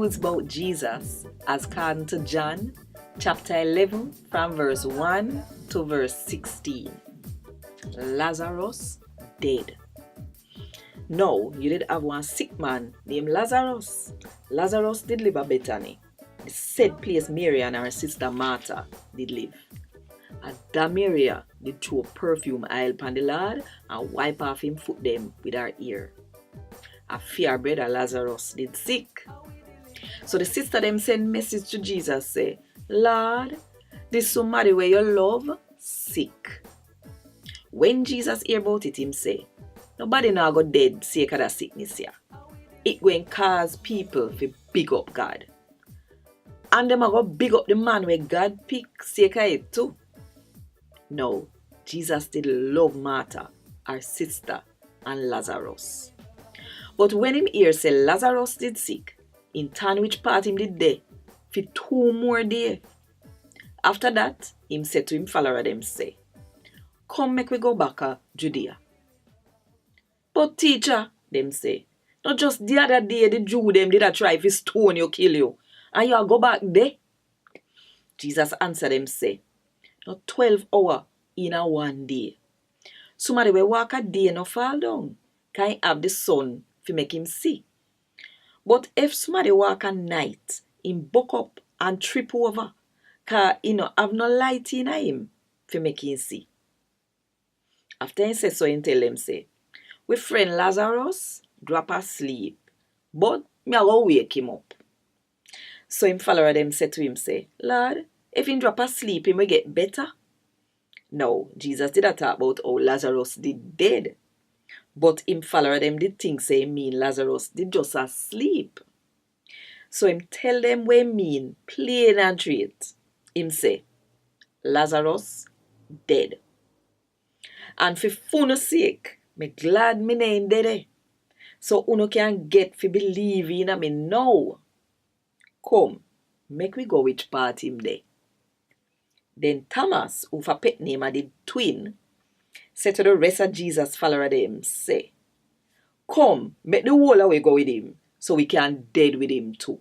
news about Jesus as according to John chapter 11 from verse 1 to verse 16. Lazarus dead. Now, you did have one sick man named Lazarus. Lazarus did live at Bethany, the said place Mary and her sister Martha did live. At that area did throw perfume oil upon the Lord and wipe off him foot them with her ear. A fear brother Lazarus did sick. So the sister them send message to Jesus say, Lord, this somebody where you love sick. When Jesus hear about it, him say, nobody now go dead sake of that sickness here. It going cause people to big up God. And them a go big up the man where God pick sake of it too. No, Jesus did love Martha, her sister, and Lazarus. But when him hear say Lazarus did sick, in turn which part him did there, for 2 more days. After that, him said to him follower them say, come make we go back to Judea. But teacher, them say, not just the other day the Jew them did a try to stone you, kill you, and you go back there. Jesus answered them say, not 12 hours in a one day. Somebody will walk a day and no fall down. Can have the sun to make him see. But if somebody walk a night, him buck up and trip over, cause he no have no light in him to make him see. After he said so, he tell them say, we friend Lazarus drop asleep, but me a go wake him up. So him follower them said to him say, Lord, if he drop asleep, he will get better. No, Jesus did not talk about how Lazarus did dead. But him follower them did think say mean Lazarus did just asleep. So him tell them what mean plain and straight. Him say, Lazarus dead. And for fullness sake, me glad me name dead. So uno can get fi believe in me now. Come, make we go which part him there. Then Thomas, who for pet name the twin, said to the rest of Jesus follower them, say, come, make the whole away go with him, so we can dead with him too.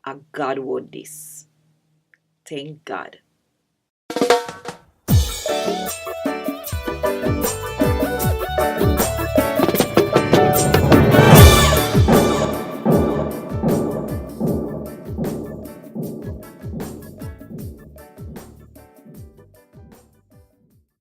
A Gad Wod Dis. Thank God.